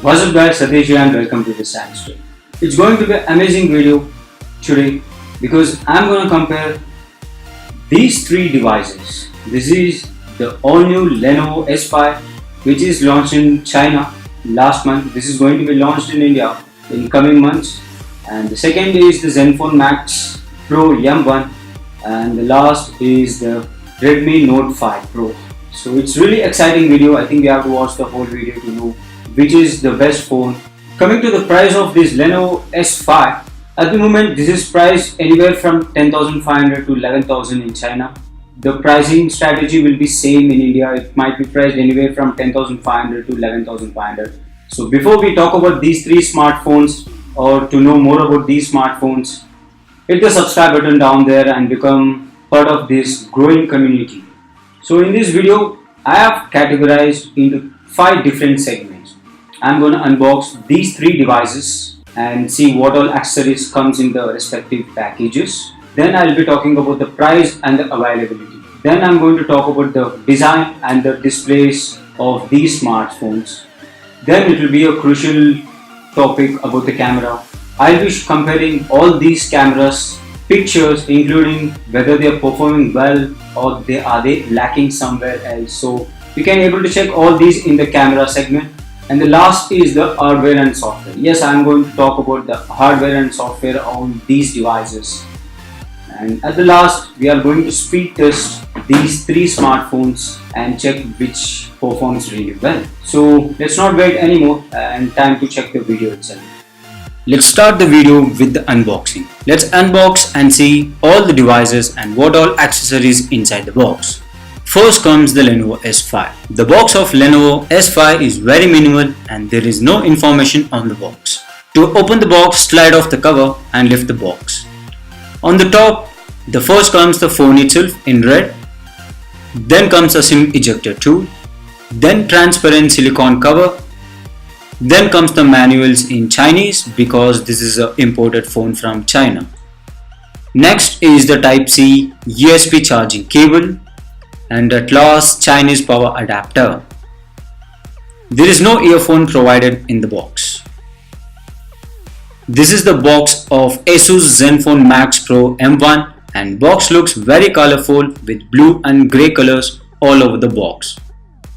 What's up guys, Satish here and welcome to this channel today. It's going to be an amazing video today because I'm going to compare these three devices. This is the all new Lenovo S5 which is launched in China last month. This is going to be launched in India in coming months. And the second is the Zenfone Max Pro M1 and the last is the Redmi Note 5 Pro. So it's really exciting video. I think we have to watch the whole video to know which is the best phone. Coming to the price of this Lenovo S5, at the moment this is priced anywhere from 10,500 to 11,000 in China. The pricing strategy will be same in India. It might be priced anywhere from 10,500 to 11,500. So before we talk about these three smartphones or to know more about these smartphones, hit the subscribe button down there and become part of this growing community. So in this video, I have categorized into 5 different segments. I'm going to unbox these 3 devices and see what all accessories comes in the respective packages. Then I'll be talking about the price and the availability. Then I'm going to talk about the design and the displays of these smartphones. Then it will be a crucial topic about the camera. I'll be comparing all these cameras pictures, including whether they are performing well or are they lacking somewhere else. So you can able to check all these in the camera segment. And the last is the hardware and software. Yes, I am going to talk about the hardware and software on these devices. And at the last, we are going to speed test these 3 smartphones and check which performs really well. So let's not wait anymore and time to check the video itself. Let's start the video with the unboxing. Let's unbox and see all the devices and what all accessories inside the box. First comes the Lenovo S5. The box of Lenovo S5 is very minimal and there is no information on the box. To open the box, slide off the cover and lift the box. On the top, the first comes the phone itself in red. Then comes a SIM ejector tool. Then transparent silicone cover. Then comes the manuals in Chinese because this is an imported phone from China. Next is the Type-C USB charging cable. And at last, Chinese power adapter. There is no earphone provided in the box. This is the box of Asus Zenfone Max Pro M1 and box looks very colorful with blue and grey colors all over the box.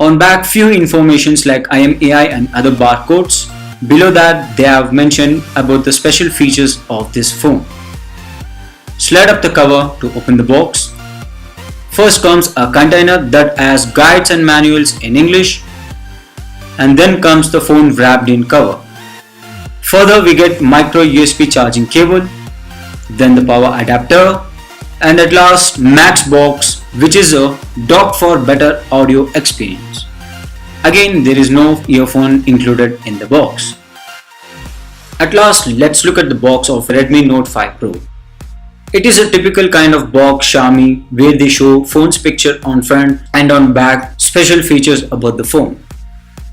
On back, few informations like IMEI and other barcodes. Below that, they have mentioned about the special features of this phone. Slide up the cover to open the box. First comes a container that has guides and manuals in English, and then comes the phone wrapped in cover. Further we get micro USB charging cable, then the power adapter, and at last Max box, which is a dock for better audio experience. Again, there is no earphone included in the box. At last, let's look at the box of Redmi Note 5 Pro. It is a typical kind of box Xiaomi where they show phone's picture on front and on back special features about the phone.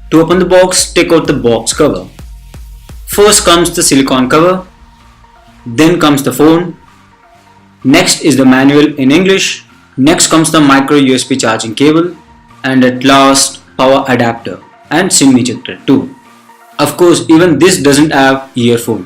To open the box, take out the box cover. First comes the silicone cover, then comes the phone, next is the manual in English, next comes the micro USB charging cable, and at last power adapter and SIM ejector too. Of course, even this doesn't have earphone.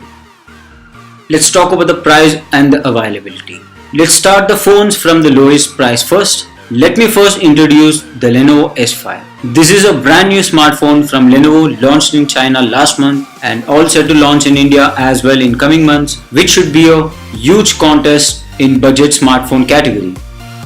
Let's talk about the price and the availability. Let's start the phones from the lowest price first. Let me first introduce the Lenovo S5. This is a brand new smartphone from Lenovo launched in China last month and all set to launch in India as well in coming months, which should be a huge contest in budget smartphone category.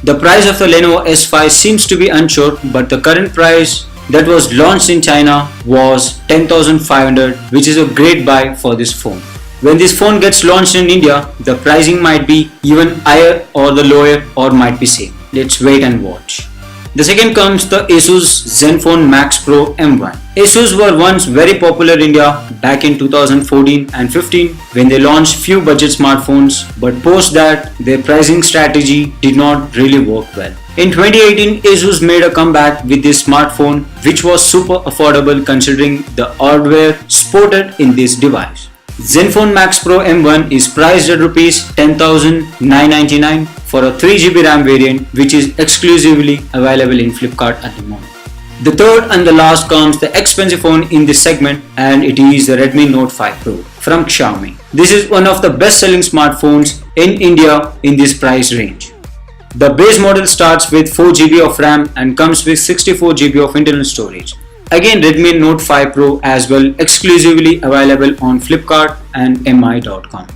The price of the Lenovo S5 seems to be unsure, but the current price that was launched in China was 10,500, which is a great buy for this phone. When this phone gets launched in India, the pricing might be even higher or the lower or might be same. Let's wait and watch. The second comes the Asus Zenfone Max Pro M1. Asus were once very popular in India back in 2014 and 15 when they launched few budget smartphones, but post that their pricing strategy did not really work well. In 2018, Asus made a comeback with this smartphone which was super affordable considering the hardware supported in this device. Zenfone Max Pro M1 is priced at Rs 10,999 for a 3GB RAM variant which is exclusively available in Flipkart at the moment. The third and the last comes the expensive phone in this segment, and it is the Redmi Note 5 Pro from Xiaomi. This is one of the best selling smartphones in India in this price range. The base model starts with 4GB of RAM and comes with 64GB of internal storage. Again, Redmi Note 5 Pro as well, exclusively available on Flipkart and mi.com.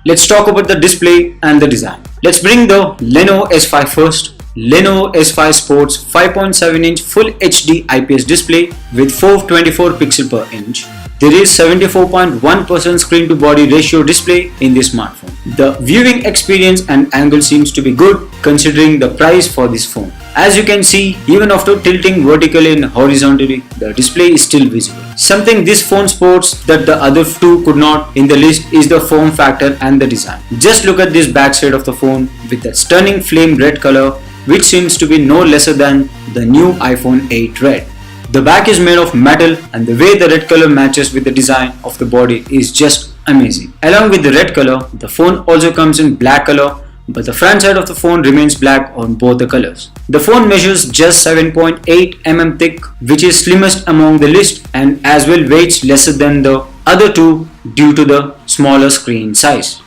Let's talk about the display and the design. Let's bring the Lenovo S5 first. Lenovo S5 sports 5.7-inch Full HD IPS display with 424 pixels per inch. There is 74.1% screen to body ratio display in this smartphone. The viewing experience and angle seems to be good considering the price for this phone. As you can see, even after tilting vertically and horizontally, the display is still visible. Something this phone sports that the other two could not in the list is the form factor and the design. Just look at this back side of the phone with that stunning flame red color, which seems to be no lesser than the new iPhone 8 Red. The back is made of metal and the way the red color matches with the design of the body is just amazing. Along with the red color, the phone also comes in black color, but the front side of the phone remains black on both the colors. The phone measures just 7.8 mm thick, which is slimmest among the list, and as well weighs lesser than the other two due to the smaller screen size.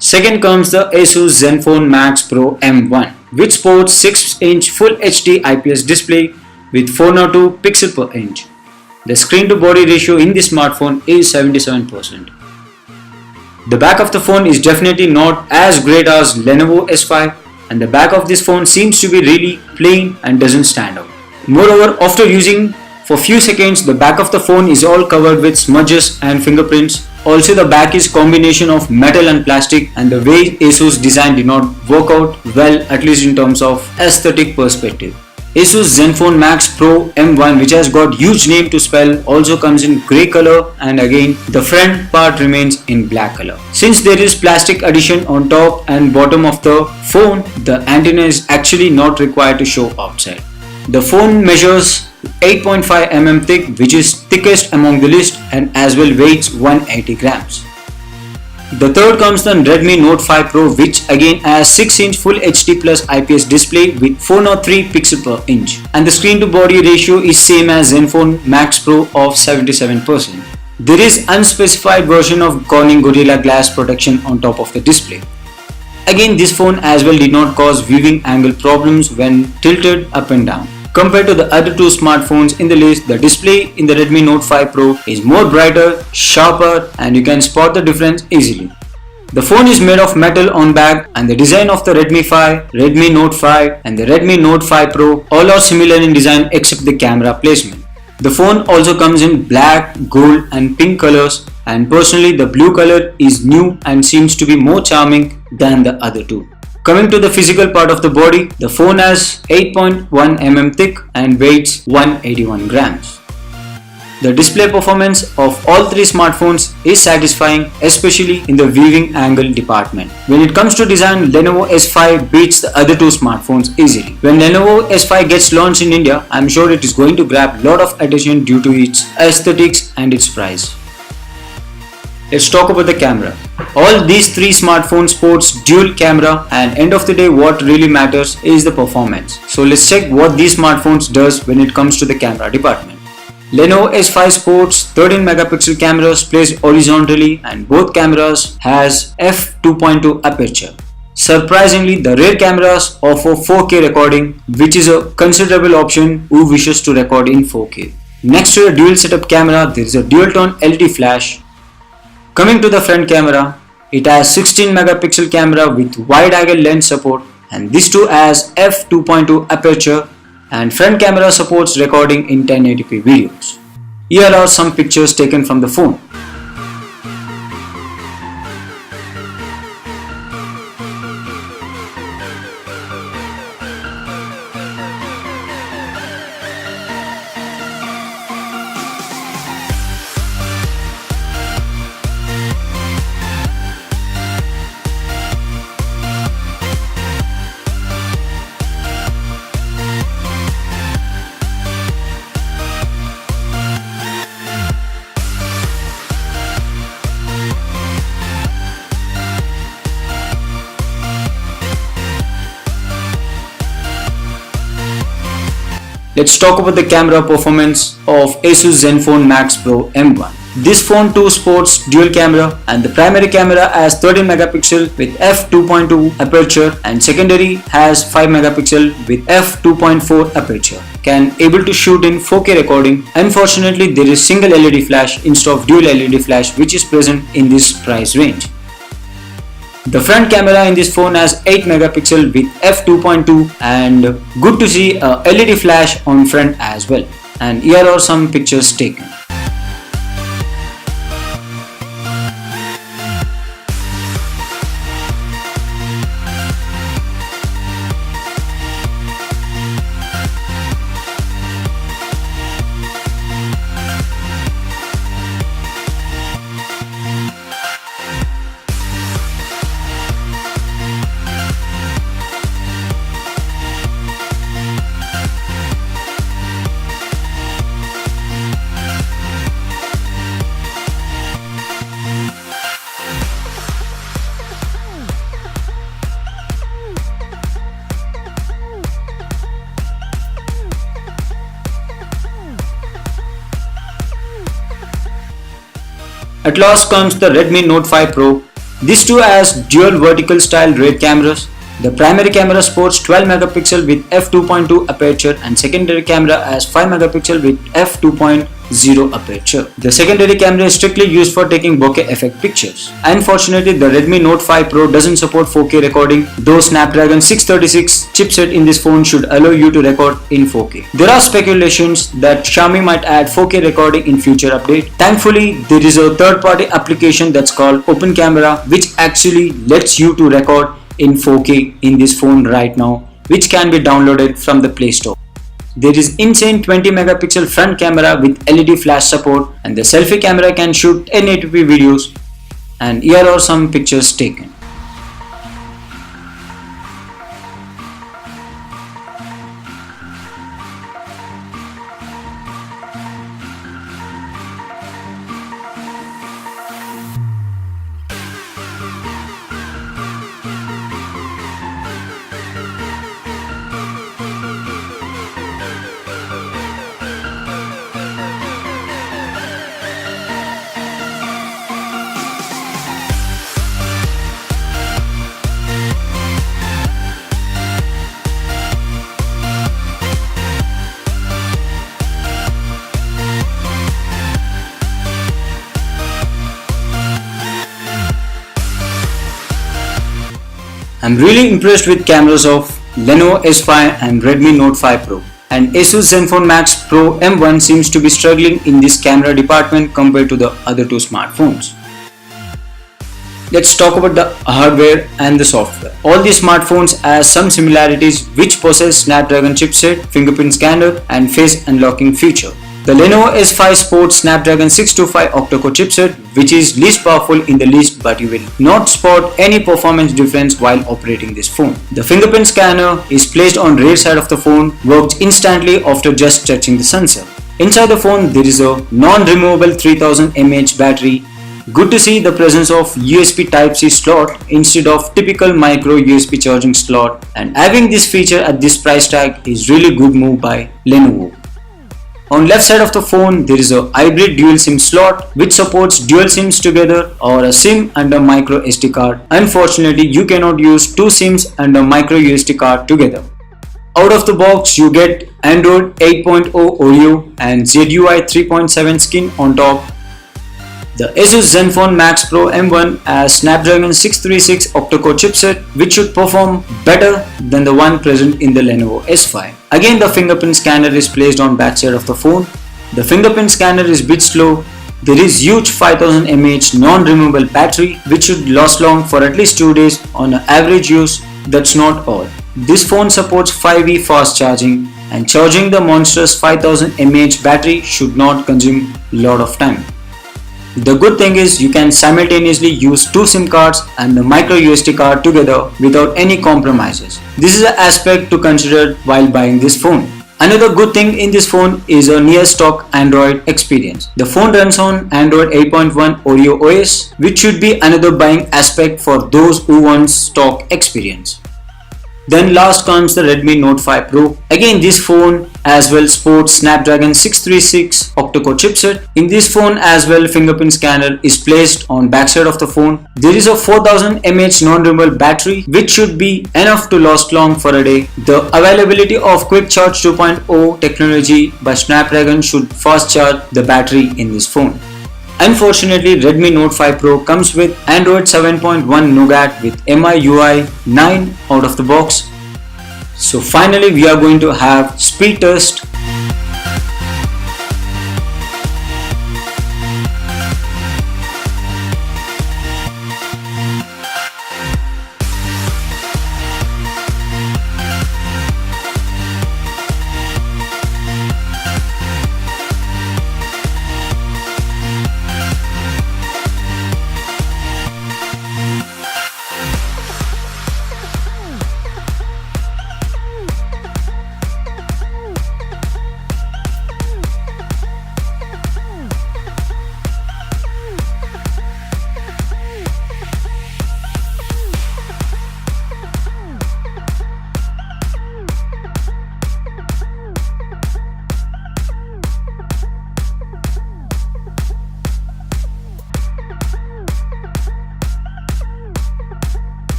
Second comes the Asus Zenfone Max Pro M1, which sports 6-inch Full HD IPS display with 402 pixels per inch. The screen to body ratio in this smartphone is 77%. The back of the phone is definitely not as great as Lenovo S5, and the back of this phone seems to be really plain and doesn't stand out. Moreover, after using for few seconds, the back of the phone is all covered with smudges and fingerprints. Also, the back is combination of metal and plastic, and the way Asus design did not work out well, at least in terms of aesthetic perspective. Asus Zenfone Max Pro M1, which has got huge name to spell, also comes in grey color, and again the front part remains in black color. Since there is plastic addition on top and bottom of the phone, the antenna is actually not required to show outside. The phone measures 8.5 mm thick, which is thickest among the list, and as well weighs 180 grams. The third comes the Redmi Note 5 Pro, which again has 6-inch Full HD Plus IPS display with 403 pixels per inch, and the screen to body ratio is same as Zenfone Max Pro of 77%. There is unspecified version of Corning Gorilla Glass protection on top of the display. Again, this phone as well did not cause viewing angle problems when tilted up and down. Compared to the other two smartphones in the list, the display in the Redmi Note 5 Pro is more brighter, sharper, and you can spot the difference easily. The phone is made of metal on back, and the design of the Redmi 5, Redmi Note 5 and the Redmi Note 5 Pro all are similar in design except the camera placement. The phone also comes in black, gold and pink colors, and personally the blue color is new and seems to be more charming than the other two. Coming to the physical part of the body, the phone has 8.1 mm thick and weighs 181 grams. The display performance of all three smartphones is satisfying, especially in the viewing angle department. When it comes to design, Lenovo S5 beats the other two smartphones easily. When Lenovo S5 gets launched in India, I'm sure it is going to grab a lot of attention due to its aesthetics and its price. Let's talk about the camera. All these three smartphones sports dual camera, and end of the day what really matters is the performance. So let's check what these smartphones does when it comes to the camera department. Lenovo S5 sports 13 megapixel cameras placed horizontally, and both cameras has f2.2 aperture. Surprisingly, the rear cameras offer 4K recording, which is a considerable option who wishes to record in 4K. Next to a dual setup camera, there is a dual tone LED flash. Coming to the front camera, it has 16 megapixel camera with wide angle lens support, and this too has f2.2 aperture, and front camera supports recording in 1080p videos. Here are some pictures taken from the phone. Let's talk about the camera performance of Asus Zenfone Max Pro M1. This phone too sports dual camera, and the primary camera has 13 megapixel with f2.2 aperture and secondary has 5 megapixel with f2.4 aperture. Can able to shoot in 4K recording. Unfortunately, there is single LED flash instead of dual LED flash which is present in this price range. The front camera in this phone has 8 megapixel with f2.2 and good to see a LED flash on front as well. And here are some pictures taken. At last comes the Redmi Note 5 Pro. This too has dual vertical style rear cameras. The primary camera sports 12 megapixel with f2.2 aperture and secondary camera has 5 megapixel with f2.0 aperture. The secondary camera is strictly used for taking bokeh effect pictures. Unfortunately, the Redmi Note 5 Pro doesn't support 4K recording, though Snapdragon 636 chipset in this phone should allow you to record in 4K. There are speculations that Xiaomi might add 4K recording in future update. Thankfully, there is a third-party application that's called Open Camera which actually lets you to record in 4K in this phone right now, which can be downloaded from the Play Store. There is insane 20 megapixel front camera with LED flash support, and the selfie camera can shoot 1080p videos, and here are some pictures taken. I'm really impressed with cameras of Lenovo S5 and Redmi Note 5 Pro. And Asus Zenfone Max Pro M1 seems to be struggling in this camera department compared to the other two smartphones. Let's talk about the hardware and the software. All these smartphones have some similarities which possess Snapdragon chipset, fingerprint scanner and face unlocking feature. The Lenovo S5 sports Snapdragon 625 octa-core chipset which is least powerful in the list, but you will not spot any performance difference while operating this phone. The fingerprint scanner is placed on rear side of the phone, works instantly after just touching the sensor. Inside the phone there is a non-removable 3000 mAh battery. Good to see the presence of USB Type-C slot instead of typical micro USB charging slot, and having this feature at this price tag is really good move by Lenovo. On left side of the phone there is a hybrid dual SIM slot which supports dual SIMs together or a SIM and a micro SD card. Unfortunately, you cannot use two SIMs and a micro SD card together. Out of the box you get Android 8.0 Oreo and ZUI 3.7 skin on top. The Asus Zenfone Max Pro M1 has Snapdragon 636 octa-core chipset which should perform better than the one present in the Lenovo S5. Again, the fingerprint scanner is placed on back side of the phone. The fingerprint scanner is bit slow. There is huge 5000 mAh non-removable battery which should last long for at least 2 days on an average use. That's not all. This phone supports 5V fast charging, and charging the monstrous 5000 mAh battery should not consume a lot of time. The good thing is you can simultaneously use two SIM cards and the micro SD card together without any compromises. This is an aspect to consider while buying this phone. Another good thing in this phone is a near stock Android experience. The phone runs on Android 8.1 Oreo OS, which should be another buying aspect for those who want stock experience. Then last comes the Redmi Note 5 Pro. Again, this phone as well sports Snapdragon 636 octa-core chipset. In this phone as well, fingerprint scanner is placed on backside of the phone. There is a 4000 mAh non-renewable battery which should be enough to last long for a day. The availability of Quick Charge 2.0 technology by Snapdragon should fast charge the battery in this phone. Unfortunately, Redmi Note 5 Pro comes with Android 7.1 Nougat with MIUI 9 out of the box. So finally, we are going to have speed test.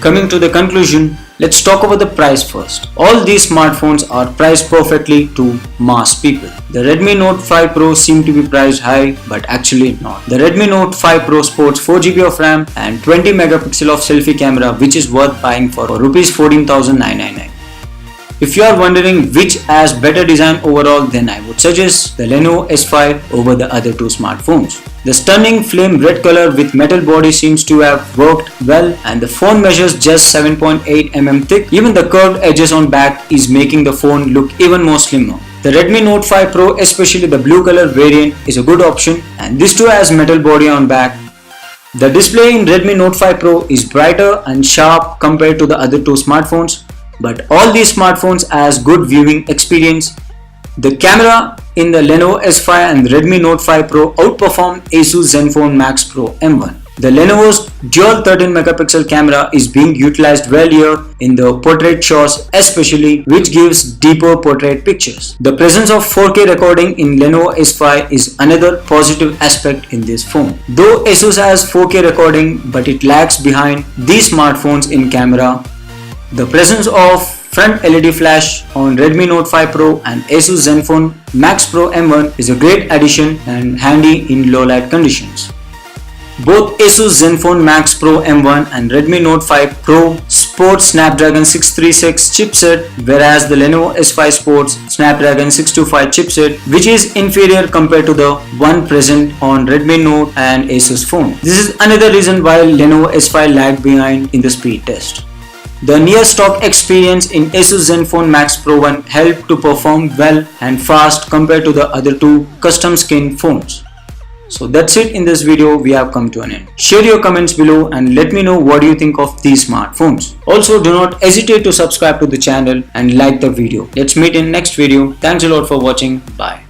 Coming to the conclusion, let's talk about the price first. All these smartphones are priced perfectly to mass people. The Redmi Note 5 Pro seem to be priced high, but actually not. The Redmi Note 5 Pro sports 4GB of RAM and 20 megapixel of selfie camera, which is worth buying for Rs 14,999. If you are wondering which has better design overall, then I would suggest the Lenovo S5 over the other two smartphones. The stunning flame red color with metal body seems to have worked well, and the phone measures just 7.8 mm thick. Even the curved edges on back is making the phone look even more slimmer. The Redmi Note 5 Pro, especially the blue color variant, is a good option, and this too has metal body on back. The display in Redmi Note 5 Pro is brighter and sharp compared to the other two smartphones, but all these smartphones has good viewing experience. The camera in the Lenovo S5 and Redmi Note 5 Pro outperformed Asus Zenfone Max Pro M1. The Lenovo's dual 13 megapixel camera is being utilized well here in the portrait shots especially, which gives deeper portrait pictures. The presence of 4K recording in Lenovo S5 is another positive aspect in this phone. Though Asus has 4K recording, but it lags behind these smartphones in camera. The presence of front LED flash on Redmi Note 5 Pro and Asus Zenfone Max Pro M1 is a great addition and handy in low light conditions. Both Asus Zenfone Max Pro M1 and Redmi Note 5 Pro sport Snapdragon 636 chipset, whereas the Lenovo S5 sports Snapdragon 625 chipset, which is inferior compared to the one present on Redmi Note and Asus phone. This is another reason why Lenovo S5 lagged behind in the speed test. The near stock experience in Asus Zenfone Max Pro 1 helped to perform well and fast compared to the other two custom skin phones. So that's it in this video. We have come to an end. Share your comments below and let me know what you think of these smartphones. Also, do not hesitate to subscribe to the channel and like the video. Let's meet in next video. Thanks a lot for watching. Bye.